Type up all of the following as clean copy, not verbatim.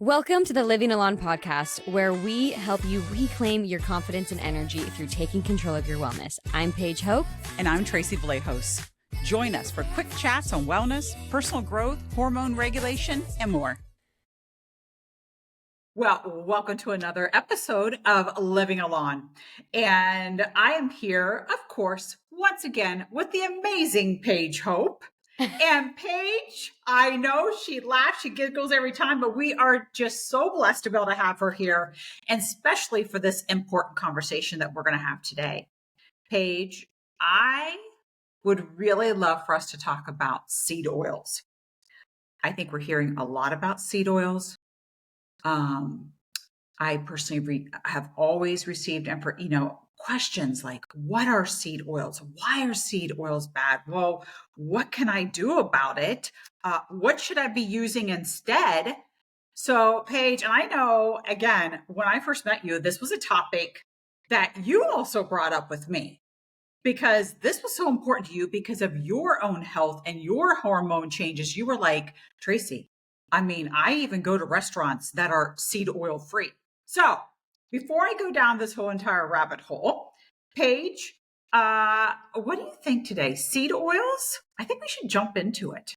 Welcome to the Living Alone podcast, where we help you reclaim your confidence and energy through taking control of your wellness. I'm Paige Hope. And I'm Tracy Vallejos. Join us for quick chats on wellness, personal growth, hormone regulation, and more. Well, welcome to another episode of Living Alone. And I am here, of course, once again with the amazing Paige Hope. And Paige, I know she laughs, she giggles every time, but we are just so blessed to be able to have her here, and especially for this important conversation that we're going to have today. Paige, I would really love for us to talk about seed oils. I think we're hearing a lot about seed oils. I personally have always received questions like, what are seed oils? Why are seed oils bad? Well, what can I do about it? What should I be using instead? So, Paige, and I know, again, when I first met you, this was a topic that you also brought up with me because this was so important to you because of your own health and your hormone changes. You were like, Tracy, I even go to restaurants that are seed oil free. So before I go down this whole entire rabbit hole, Paige, what do you think today? Seed oils? I think we should jump into it.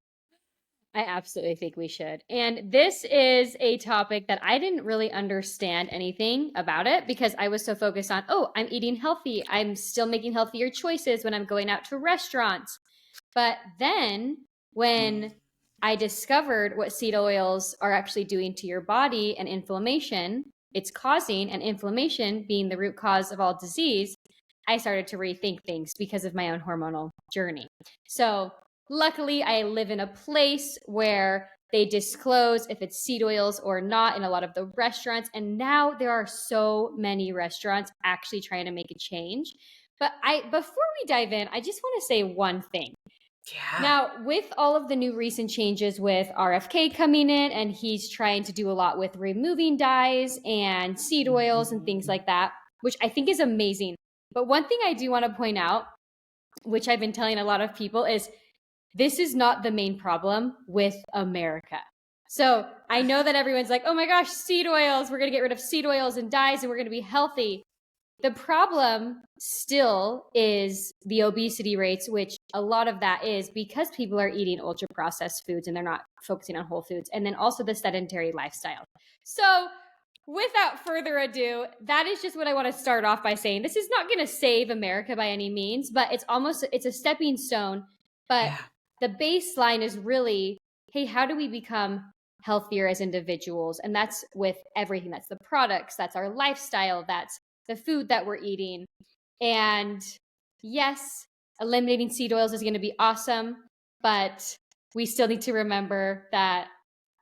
I absolutely think we should. And this is a topic that I didn't really understand anything about it because I was so focused on, I'm eating healthy. I'm still making healthier choices when I'm going out to restaurants. But then when I discovered what seed oils are actually doing to your body and inflammation it's causing, and inflammation being the root cause of all disease, I started to rethink things because of my own hormonal journey. So luckily, I live in a place where they disclose if it's seed oils or not in a lot of the restaurants. And now there are so many restaurants actually trying to make a change. But before we dive in, I just want to say one thing. Yeah. Now, with all of the new recent changes with RFK coming in, and he's trying to do a lot with removing dyes and seed oils and things like that, which I think is amazing. But one thing I do want to point out, which I've been telling a lot of people, is this is not the main problem with America. So I know that everyone's like, oh my gosh, seed oils, we're going to get rid of seed oils and dyes and we're going to be healthy. The problem still is the obesity rates, which a lot of that is because people are eating ultra processed foods and they're not focusing on whole foods. And then also the sedentary lifestyle. So without further ado, that is just what I want to start off by saying. This is not going to save America by any means, but it's a stepping stone. But the baseline is really, hey, how do we become healthier as individuals? And that's with everything. That's the products, that's our lifestyle, that's the food that we're eating. And yes, eliminating seed oils is going to be awesome, but we still need to remember that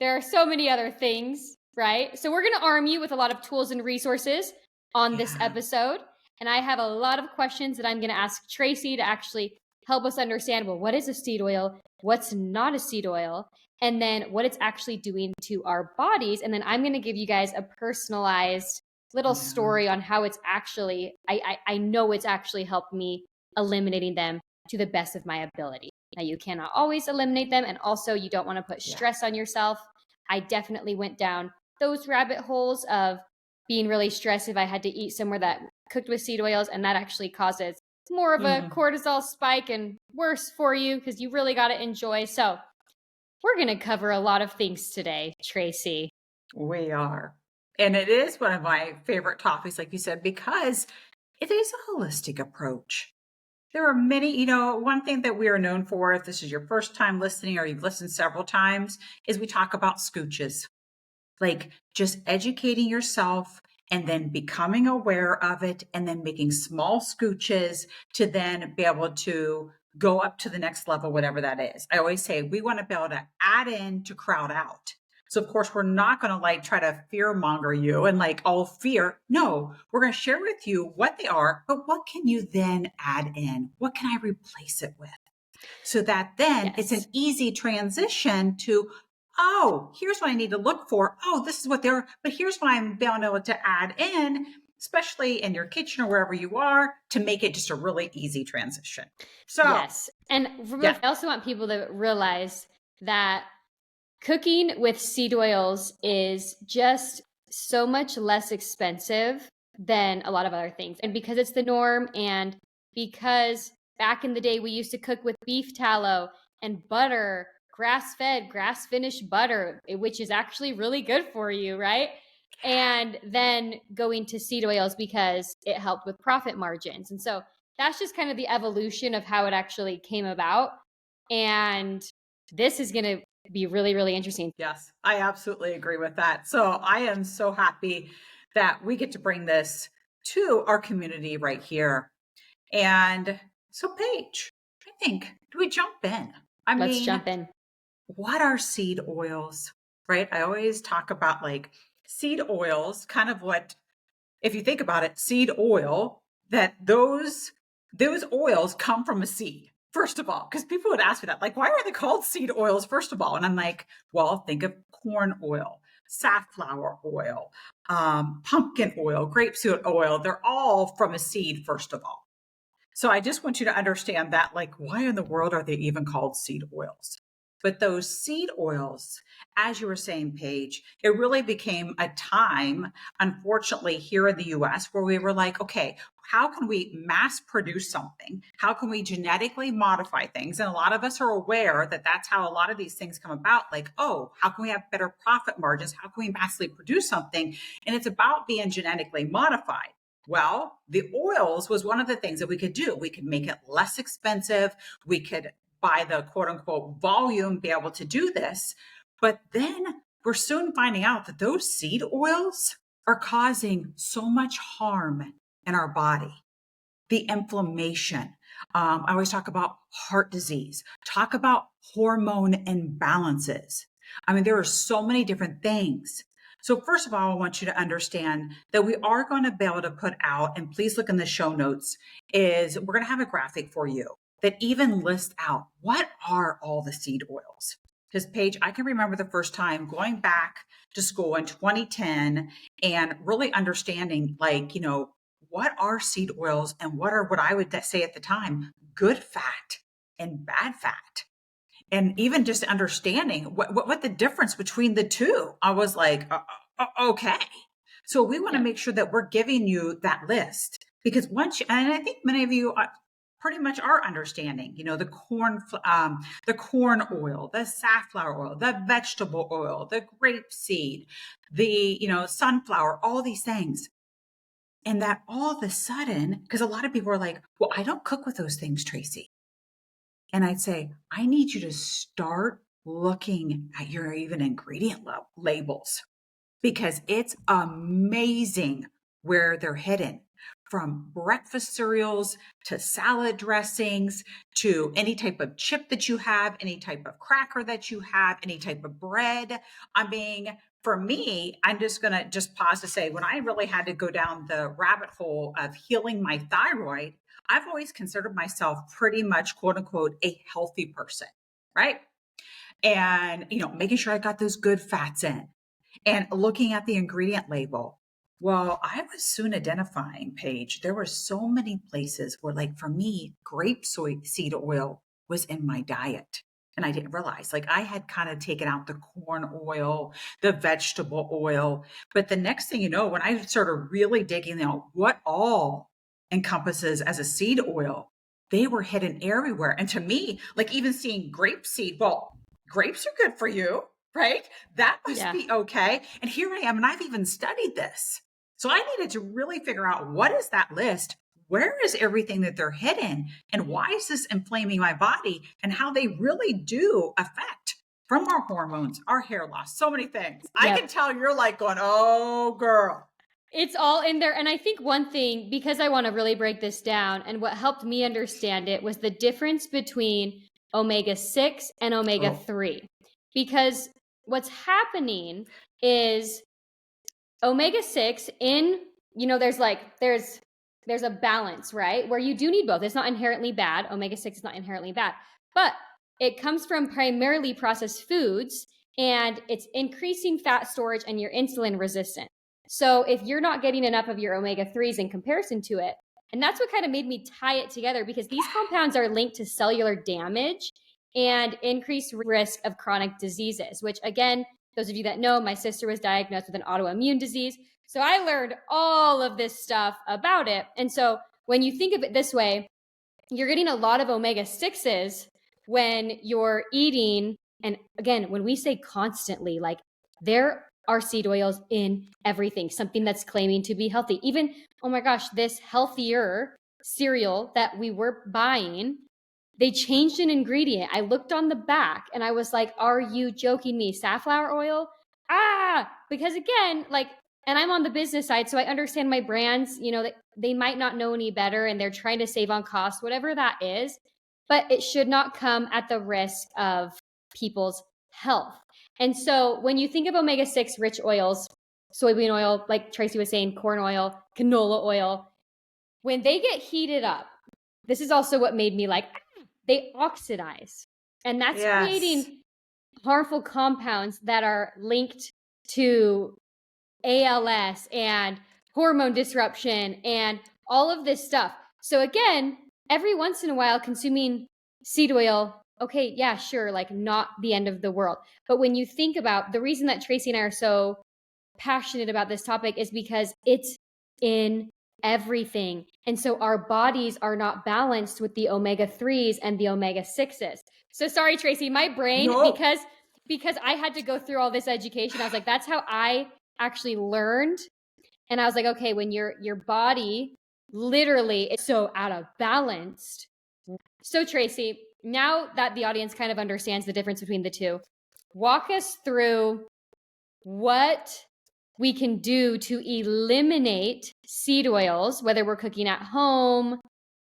there are so many other things, right? So we're going to arm you with a lot of tools and resources on this episode. And I have a lot of questions that I'm going to ask Tracy to actually help us understand, well, what is a seed oil? What's not a seed oil? And then what it's actually doing to our bodies. And then I'm going to give you guys a personalized little story on how it's actually, I know it's actually helped me eliminating them to the best of my ability. Now, you cannot always eliminate them. And also you don't want to put stress on yourself. I definitely went down those rabbit holes of being really stressed if I had to eat somewhere that cooked with seed oils. And that actually causes more of a cortisol spike and worse for you because you really got to enjoy. So we're going to cover a lot of things today, Tracy. We are. And it is one of my favorite topics, like you said, because it is a holistic approach. There are many, one thing that we are known for, if this is your first time listening or you've listened several times, is we talk about scooches, like just educating yourself and then becoming aware of it and then making small scooches to then be able to go up to the next level, whatever that is. I always say we want to be able to add in to crowd out. So of course, we're not going to try to fear monger you and all fear. No, we're going to share with you what they are, but what can you then add in? What can I replace it with? So that then it's an easy transition to, here's what I need to look for. This is what they are, but here's what I'm being able to add in, especially in your kitchen or wherever you are, to make it just a really easy transition. So yes. And I also want people to realize that cooking with seed oils is just so much less expensive than a lot of other things. And because it's the norm, and because back in the day we used to cook with beef tallow and butter, grass-fed, grass-finished butter, which is actually really good for you, right? And then going to seed oils because it helped with profit margins. And so that's just kind of the evolution of how it actually came about. And this is going to be really, really interesting. Yes, I absolutely agree with that. So I am so happy that we get to bring this to our community right here. And so, Paige, I think, do we jump in? I Let's mean, jump in. what are seed oils, right? I always talk about like seed oils, kind of what, if you think about it, seed oil, that those oils come from a seed. First of all, because people would ask me that, like, why are they called seed oils, first of all? And I'm like, well, think of corn oil, safflower oil, pumpkin oil, grapeseed oil. They're all from a seed, first of all. So I just want you to understand that, like, why in the world are they even called seed oils? But those seed oils, as you were saying, Paige, it really became a time, unfortunately, here in the US, where we were like, okay, how can we mass produce something? How can we genetically modify things? And a lot of us are aware that that's how a lot of these things come about. Like, oh, how can we have better profit margins? How can we massively produce something? And it's about being genetically modified. Well, the oils was one of the things that we could do. We could make it less expensive. We could, by the quote unquote volume, be able to do this. But then we're soon finding out that those seed oils are causing so much harm in our body. The inflammation. I always talk about heart disease, talk about hormone imbalances. I mean, there are so many different things. So first of all, I want you to understand that we are going to be able to put out, and please look in the show notes, is we're going to have a graphic for you that even lists out what are all the seed oils. Because Paige, I can remember the first time going back to school in 2010 and really understanding, like, what are seed oils and what are, what I would say at the time, good fat and bad fat. And even just understanding what the difference between the two, I was like, okay. So we want to make sure that we're giving you that list, because once you, and I think many of you pretty much are understanding, the corn oil, the safflower oil, the vegetable oil, the grape seed, the, sunflower, all these things. And that all of a sudden, because a lot of people are like, well, I don't cook with those things, Tracy. And I'd say, I need you to start looking at your even ingredient labels, because it's amazing where they're hidden. From breakfast cereals to salad dressings to any type of chip that you have, any type of cracker that you have, any type of bread. I mean, for me, I'm just going to just pause to say, when I really had to go down the rabbit hole of healing my thyroid, I've always considered myself pretty much, quote unquote, a healthy person, right? And, making sure I got those good fats in and looking at the ingredient label. Well, I was soon identifying, Paige, there were so many places where, like, for me, seed oil was in my diet. And I didn't realize, like, I had kind of taken out the corn oil, the vegetable oil. But the next thing you know, when I started really digging out what all encompasses as a seed oil, they were hidden everywhere. And to me, like, even seeing grape seed, well, grapes are good for you, right? That must be okay. And here I am, and I've even studied this. So I needed to really figure out, what is that list? Where is everything that they're hidden? And why is this inflaming my body? And how they really do affect from our hormones, our hair loss, so many things. Yep. I can tell you're like going, oh, girl. It's all in there. And I think one thing, because I want to really break this down, and what helped me understand it was the difference between omega-6 and omega-3. Because what's happening is omega-6 in, there's a balance, right? Where you do need both. It's not inherently bad. Omega-6 is not inherently bad, but it comes from primarily processed foods, and it's increasing fat storage and you're insulin resistant. So if you're not getting enough of your omega-3s in comparison to it, and that's what kind of made me tie it together, because these compounds are linked to cellular damage and increased risk of chronic diseases, which again, those of you that know, my sister was diagnosed with an autoimmune disease. So I learned all of this stuff about it. And so when you think of it this way, you're getting a lot of omega-6s when you're eating. And again, when we say constantly, like there are seed oils in everything, something that's claiming to be healthy. Even, oh my gosh, this healthier cereal that we were buying, they changed an ingredient. I looked on the back and I was like, are you joking me? Safflower oil? Because again, like, and I'm on the business side, so I understand my brands, they might not know any better and they're trying to save on cost, whatever that is, but it should not come at the risk of people's health. And so when you think of omega-6 rich oils, soybean oil, like Tracy was saying, corn oil, canola oil, when they get heated up, this is also what made me like, they oxidize. And that's creating harmful compounds that are linked to ALS and hormone disruption and all of this stuff. So again, every once in a while consuming seed oil, okay, yeah, sure, like not the end of the world. But when you think about the reason that Tracy and I are so passionate about this topic is because it's in everything. And so our bodies are not balanced with the omega-3s and the omega-6s. So sorry, Tracy, my brain, because I had to go through all this education, I was like, that's how I actually learned. And I was like, okay, when your body literally is so out of balance. So Tracy, now that the audience kind of understands the difference between the two, walk us through what we can do to eliminate seed oils, whether we're cooking at home,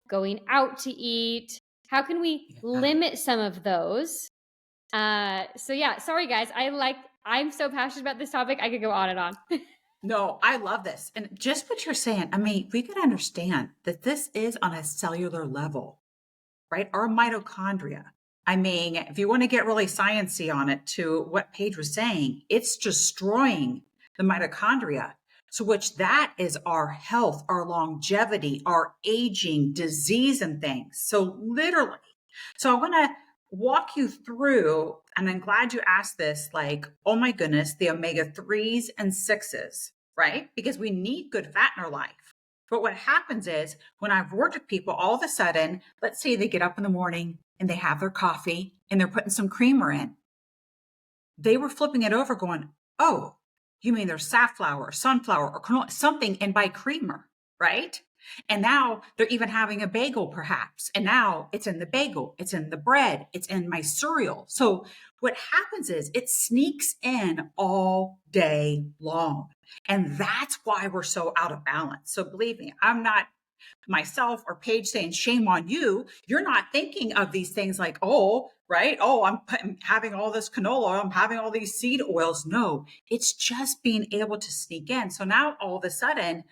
going out to eat. How can we limit some of those? So yeah, sorry guys. I'm so passionate about this topic. I could go on and on. No, I love this. And just what you're saying, I mean, we can understand that this is on a cellular level, right? Our mitochondria. I mean, if you want to get really sciencey on it to what Paige was saying, it's destroying the mitochondria. So which that is our health, our longevity, our aging, disease and things. So literally. So I want to walk you through, and I'm glad you asked this, like, oh my goodness, the omega-3s and 6s, right? Because we need good fat in our life. But what happens is when I've worked with people, all of a sudden, let's say they get up in the morning and they have their coffee and they're putting some creamer in. They were flipping it over going, oh, you mean there's safflower or sunflower or canola, something in by creamer, right? And now they're even having a bagel perhaps. And now it's in the bagel, it's in the bread, it's in my cereal. So what happens is it sneaks in all day long. And that's why we're so out of balance. So believe me, I'm not myself or Paige saying shame on you. You're not thinking of these things like, oh, right? Oh, I'm having all this canola. I'm having all these seed oils. No, it's just being able to sneak in. So now all of a sudden,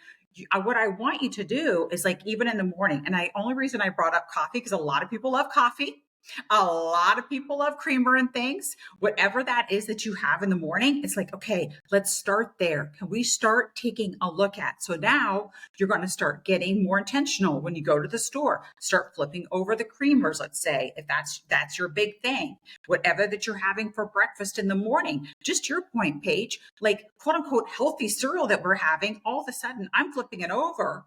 what I want you to do is like, even in the morning, and only reason I brought up coffee, because a lot of people love coffee. A lot of people love creamer and things. Whatever that is that you have in the morning, it's like, okay, let's start there. Can we start taking a look at? So now you're going to start getting more intentional when you go to the store. Start flipping over the creamers, let's say, if that's your big thing. Whatever that you're having for breakfast in the morning. Just your point, Paige, like quote unquote healthy cereal that we're having, all of a sudden I'm flipping it over.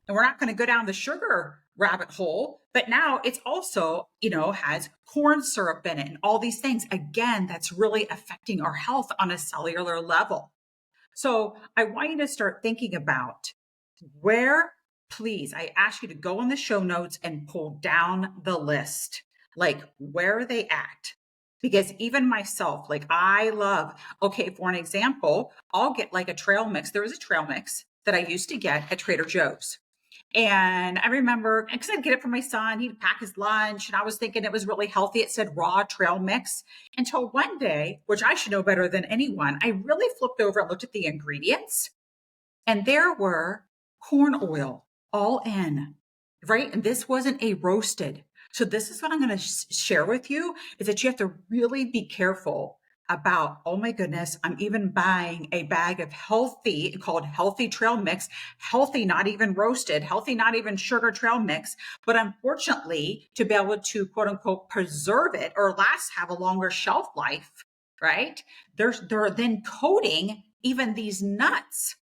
And we're not going to go down the sugar rabbit hole, but now it's also, has corn syrup in it and all these things. Again, that's really affecting our health on a cellular level. So I want you to start thinking about where, please, I ask you to go in the show notes and pull down the list. Like, where are they at? Because even myself, like I love, okay, for an example, I'll get like a trail mix. There was a trail mix that I used to get at Trader Joe's. And I remember, because I'd get it for my son, he'd pack his lunch, and I was thinking it was really healthy. It said raw trail mix. Until one day, which I should know better than anyone, I really flipped over and looked at the ingredients, and there were corn oil all in, right? And this wasn't a roasted. So this is what I'm going to share with you, is that you have to really be careful about, oh my goodness, I'm even buying a bag of healthy, called healthy trail mix, healthy, not even roasted, healthy, not even sugar trail mix. But unfortunately, to be able to quote unquote preserve it or have a longer shelf life, right? They're then coating even these nuts.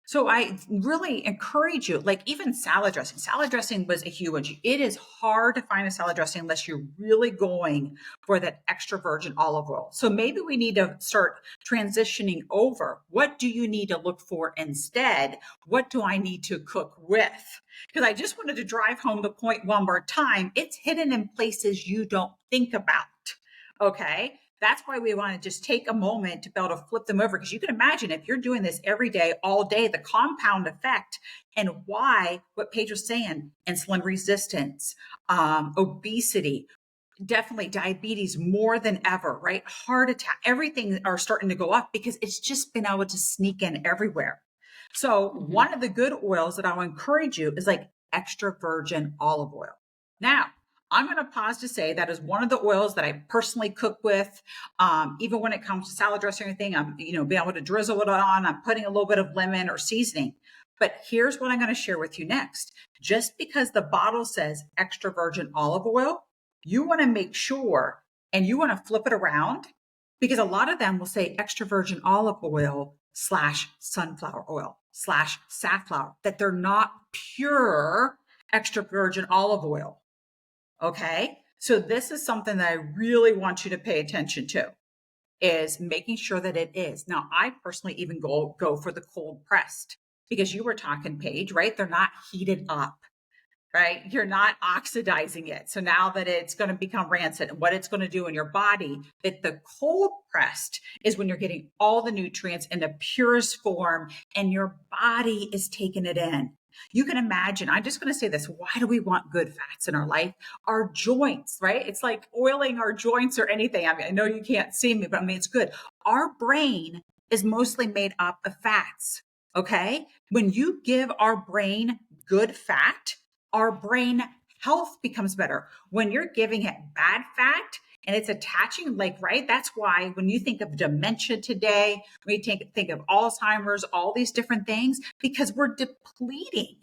So I really encourage you, like even salad dressing. Salad dressing was a huge. It is hard to find a salad dressing unless you're really going for that extra virgin olive oil. So maybe we need to start transitioning over. What do you need to look for instead? What do I need to cook with? Because I just wanted to drive home the point one more time. It's hidden in places you don't think about. Okay. That's why we want to just take a moment to be able to flip them over. Because you can imagine if you're doing this every day, all day, the compound effect and why what Paige was saying, insulin resistance, obesity, definitely diabetes more than ever, right? Heart attack, everything are starting to go up because it's just been able to sneak in everywhere. So one of the good oils that I'll encourage you is like extra virgin olive oil. Now, I'm going to pause to say that is one of the oils that I personally cook with. Even when it comes to salad dressing or anything, I'm, being able to drizzle it on. I'm putting a little bit of lemon or seasoning. But here's what I'm going to share with you next. Just because the bottle says extra virgin olive oil, you want to make sure and you want to flip it around because a lot of them will say extra virgin olive oil / sunflower oil / safflower, that they're not pure extra virgin olive oil. Okay. So this is something that I really want you to pay attention to, is making sure that it is. Now, I personally even go for the cold pressed because you were talking, Paige, right? They're not heated up, right? You're not oxidizing it. So now that it's going to become rancid and what it's going to do in your body, that the cold pressed is when you're getting all the nutrients in the purest form and your body is taking it in. You can imagine, I'm just going to say this. Why do we want good fats in our life? Our joints, right? It's like oiling our joints or anything. I mean, I know you can't see me, but I mean, it's good. Our brain is mostly made up of fats. Okay. When you give our brain good fat, our brain health becomes better. When you're giving it bad fat and it's attaching, right? That's why when you think of dementia today, when you think of Alzheimer's, all these different things, because we're depleting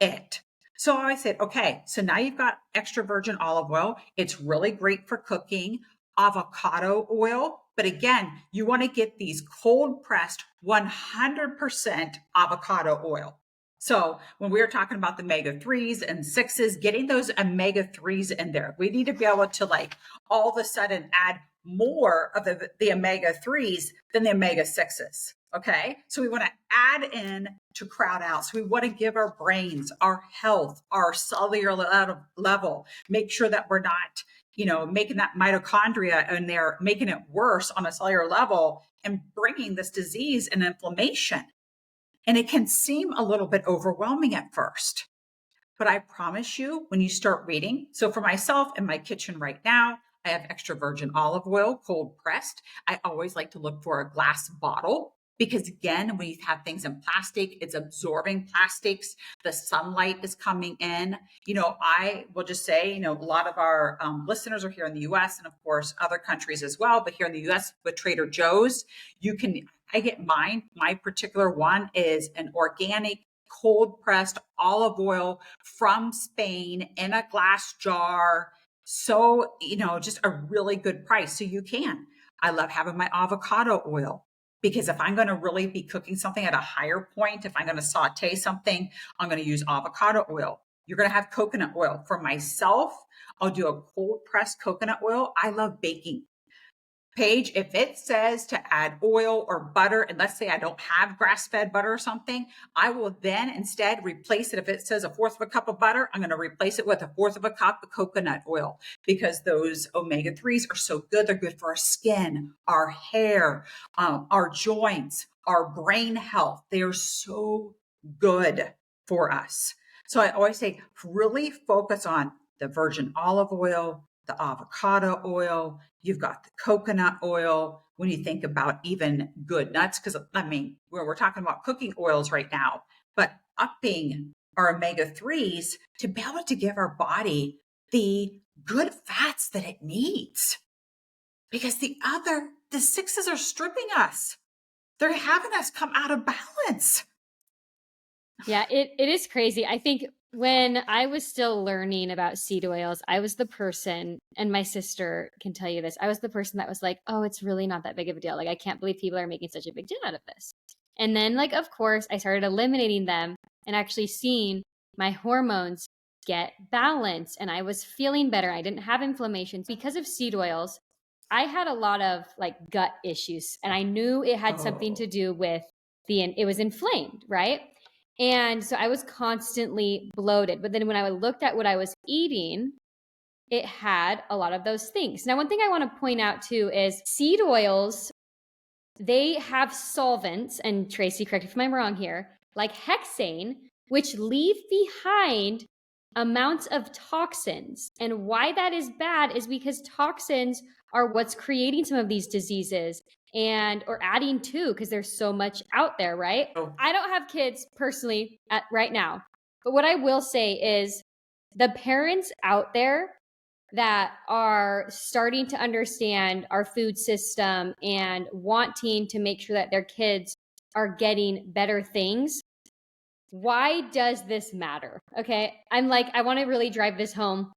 it. So I said, okay, so now you've got extra virgin olive oil. It's really great for cooking. Avocado oil. But again, you want to get these cold pressed 100% avocado oil. So when we were talking about the omega-3s and 6s, getting those omega-3s in there, we need to be able to all of a sudden add more of the omega-3s than the omega-6s. Okay. So we want to add in to crowd out. So we want to give our brains, our health, our cellular level, make sure that we're not, making that mitochondria and they're making it worse on a cellular level and bringing this disease and inflammation. And it can seem a little bit overwhelming at first, but I promise you when you start reading. So for myself in my kitchen right now, I have extra virgin olive oil, cold pressed. I always like to look for a glass bottle because again, when you have things in plastic, it's absorbing plastics. The sunlight is coming in. I will just say, a lot of our listeners are here in the US and of course other countries as well. But here in the US with Trader Joe's, I get mine. My particular one is an organic cold pressed olive oil from Spain in a glass jar. So, just a really good price. So I love having my avocado oil because if I'm going to really be cooking something at a higher point, if I'm going to saute something, I'm going to use avocado oil. You're going to have coconut oil. For myself, I'll do a cold pressed coconut oil. I love baking. Paige, if it says to add oil or butter, and let's say I don't have grass-fed butter or something, I will then instead replace it. If it says 1/4 of a cup of butter, I'm going to replace it with 1/4 of a cup of coconut oil because those omega-3s are so good. They're good for our skin, our hair, our joints, our brain health. They are so good for us. So I always say, really focus on the virgin olive oil, the avocado oil, you've got the coconut oil. When you think about even good nuts, because we're talking about cooking oils right now, but upping our omega-3s to be able to give our body the good fats that it needs. Because the other the sixes are stripping us. They're having us come out of balance. Yeah, it is crazy. I think when I was still learning about seed oils, I was the person, and my sister can tell you this, I was the person that was like, oh, it's really not that big of a deal. Like, I can't believe people are making such a big deal out of this. And then, like, of course, I started eliminating them and actually seeing my hormones get balanced, and I was feeling better. I didn't have inflammation because of seed oils. I had a lot of like gut issues, and I knew it had something to do with it was inflamed, right? And so I was constantly bloated. But then when I looked at what I was eating, it had a lot of those things. Now, one thing I want to point out too is seed oils, they have solvents, and Tracy, correct me if I'm wrong here, like hexane, which leave behind amounts of toxins. And why that is bad is because toxins are what's creating some of these diseases and or adding to, because there's so much out there, right? I don't have kids personally right now, but what I will say is the parents out there that are starting to understand our food system and wanting to make sure that their kids are getting better things. Why does this matter? Okay. I'm like, I want to really drive this home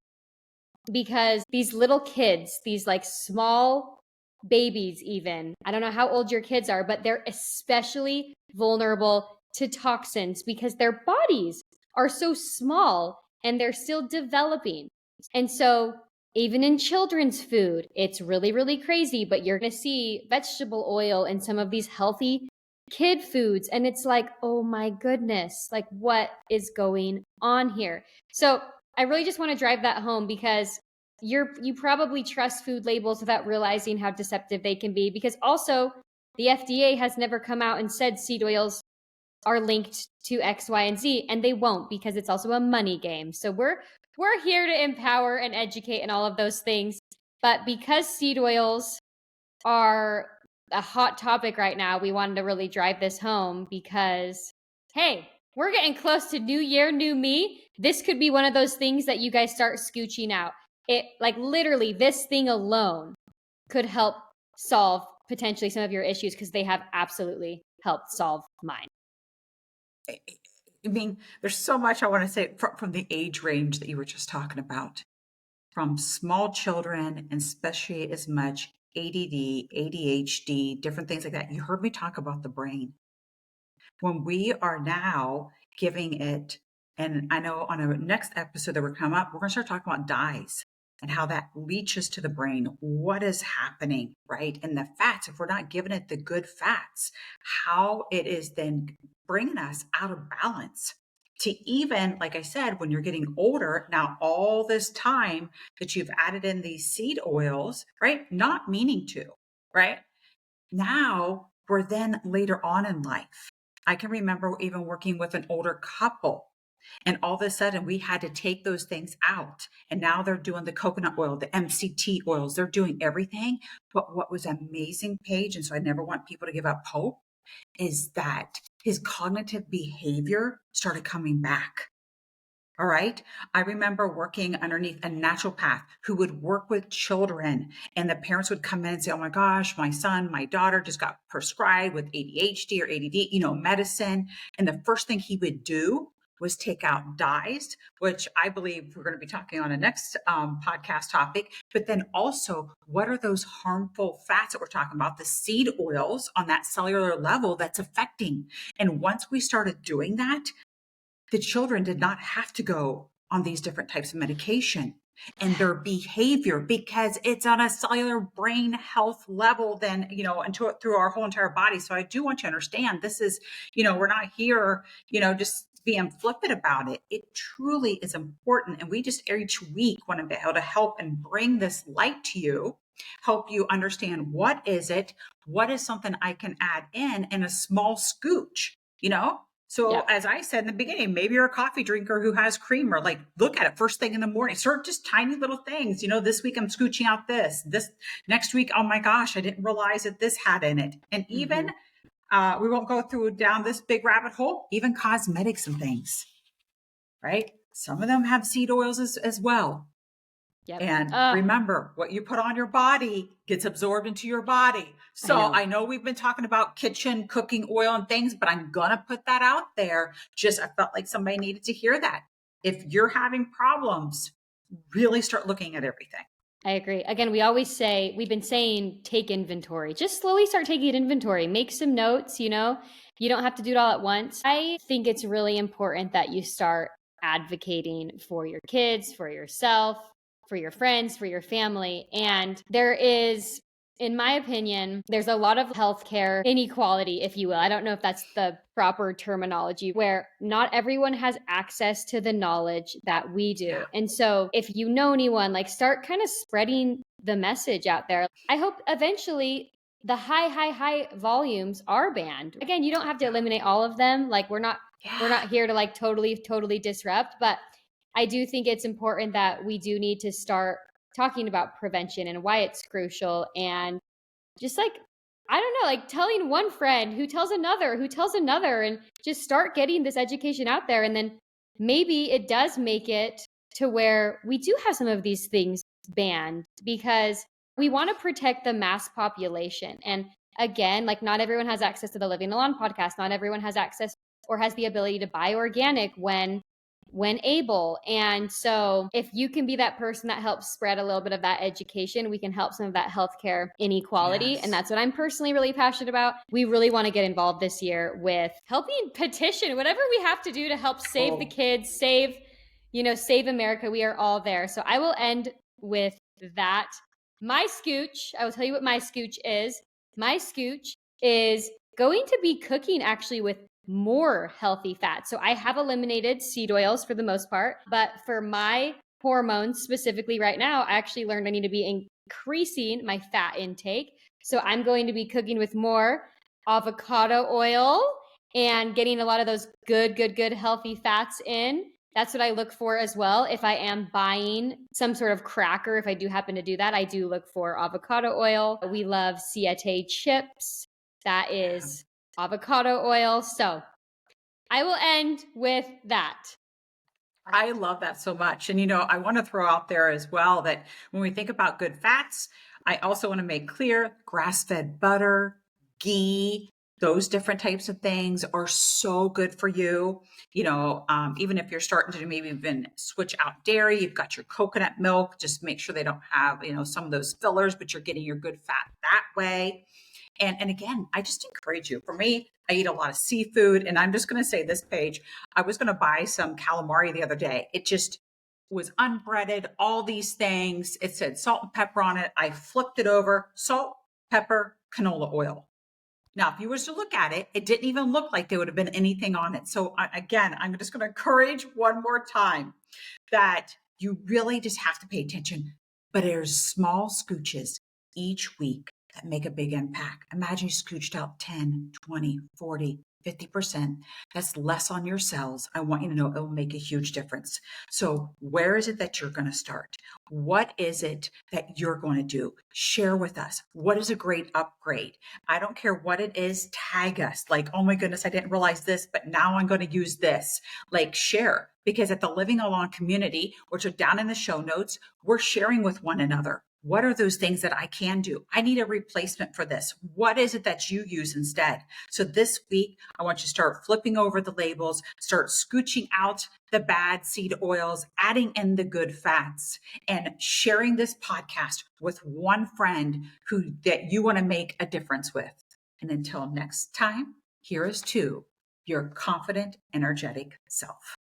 because these little kids, these like small babies, even, I don't know how old your kids are, but they're especially vulnerable to toxins because their bodies are so small and they're still developing. And so, even in children's food, it's really, really crazy, but you're going to see vegetable oil in some of these healthy kid foods. And it's like, oh my goodness, like what is going on here? So, I really just want to drive that home because you probably trust food labels without realizing how deceptive they can be, because also the FDA has never come out and said seed oils are linked to X, Y, and Z, and they won't, because it's also a money game. So we're here to empower and educate and all of those things. But because seed oils are a hot topic right now, we wanted to really drive this home because, hey, we're getting close to New Year, New Me. This could be one of those things that you guys start scooching out. It, like, literally, this thing alone could help solve potentially some of your issues, because they have absolutely helped solve mine. I mean, there's so much I want to say from the age range that you were just talking about, from small children, and especially as much ADD, ADHD, different things like that. You heard me talk about the brain. When we are now giving it, and I know on a next episode that we're coming up, we're going to start talking about dyes and how that leaches to the brain. What is happening, right? And the fats, if we're not giving it the good fats, how it is then bringing us out of balance. To even, like I said, when you're getting older, now all this time that you've added in these seed oils, right? Not meaning to, right? Now we're then later on in life. I can remember even working with an older couple, and all of a sudden we had to take those things out. And now they're doing the coconut oil, the MCT oils, they're doing everything. But what was amazing, Paige, and so I never want people to give up hope, is that his cognitive behavior started coming back. All right. I remember working underneath a naturopath who would work with children, and the parents would come in and say, oh my gosh, my son, my daughter just got prescribed with ADHD or ADD, medicine. And the first thing he would do was take out dyes, which I believe we're going to be talking on a next podcast topic. But then also, what are those harmful fats that we're talking about? The seed oils on that cellular level that's affecting. And once we started doing that, the children did not have to go on these different types of medication, and their behavior, because it's on a cellular brain health level, then, until through our whole entire body. So I do want you to understand, this is, we're not here, just being flippant about it. It truly is important. And we just each week want to be able to help and bring this light to you, help you understand what is it, what is something I can add in a small scooch, So Yep. as I said in the beginning, maybe you're a coffee drinker who has creamer, like look at it first thing in the morning, start just tiny little things. This week I'm scooching out this next week. Oh my gosh, I didn't realize that this had in it. And even, we won't go down this big rabbit hole, even cosmetics and things, right? Some of them have seed oils as well. Yep. And remember, what you put on your body gets absorbed into your body. So I know we've been talking about kitchen cooking oil and things, but I'm going to put that out there. Just, I felt like somebody needed to hear that. If you're having problems, really start looking at everything. I agree. Again, we've been saying take inventory. Just slowly start taking inventory. Make some notes, you know. You don't have to do it all at once. I think it's really important that you start advocating for your kids, for yourself, for your friends, for your family. And there is, in my opinion, there's a lot of healthcare inequality, if you will. I don't know if that's the proper terminology, where not everyone has access to the knowledge that we do. Yeah. And so if you know anyone, like start kind of spreading the message out there. I hope eventually the high volumes are banned. Again, you don't have to eliminate all of them. Like we're not here to like totally disrupt, but I do think it's important that we do need to start talking about prevention and why it's crucial, and just like, I don't know, like telling one friend who tells another, and just start getting this education out there. And then maybe it does make it to where we do have some of these things banned, because we want to protect the mass population. And again, like not everyone has access to the Living Alone podcast. Not everyone has access or has the ability to buy organic when able. And so if you can be that person that helps spread a little bit of that education, we can help some of that healthcare inequality. Yes. And that's what I'm personally really passionate about. We really want to get involved this year with helping petition, whatever we have to do to help save the kids, save America. We are all there. So I will end with that. My scooch, I will tell you what my scooch is. My scooch is going to be cooking actually with more healthy fats. So I have eliminated seed oils for the most part, but for my hormones specifically right now, I actually learned I need to be increasing my fat intake. So I'm going to be cooking with more avocado oil and getting a lot of those good healthy fats in. That's what I look for as well. If I am buying some sort of cracker, if I do happen to do that, I do look for avocado oil. We love Siete chips. That is avocado oil. So I will end with that. I love that so much. And, I want to throw out there as well that when we think about good fats, I also want to make clear grass-fed butter, ghee, those different types of things are so good for you. Even if you're starting to maybe even switch out dairy, you've got your coconut milk, just make sure they don't have, some of those fillers, but you're getting your good fat that way. And again, I just encourage you. For me, I eat a lot of seafood, and I'm just going to say this, Paige, I was going to buy some calamari the other day. It just was unbreaded, all these things. It said salt and pepper on it. I flipped it over, salt, pepper, canola oil. Now, if you was to look at it, it didn't even look like there would have been anything on it. So again, I'm just going to encourage one more time that you really just have to pay attention. But there's small scooches each week that make a big impact. Imagine you scooched out 10, 20, 40, 50%. That's less on your cells. I want you to know it will make a huge difference. So where is it that you're going to start? What is it that you're going to do? Share with us. What is a great upgrade? I don't care what it is. Tag us. Like, oh my goodness, I didn't realize this, but now I'm going to use this. Like, share. Because at the Living Along community, which are down in the show notes, we're sharing with one another. What are those things that I can do? I need a replacement for this. What is it that you use instead? So this week, I want you to start flipping over the labels, start scooching out the bad seed oils, adding in the good fats, and sharing this podcast with one friend that you want to make a difference with. And until next time, here is to your confident, energetic self.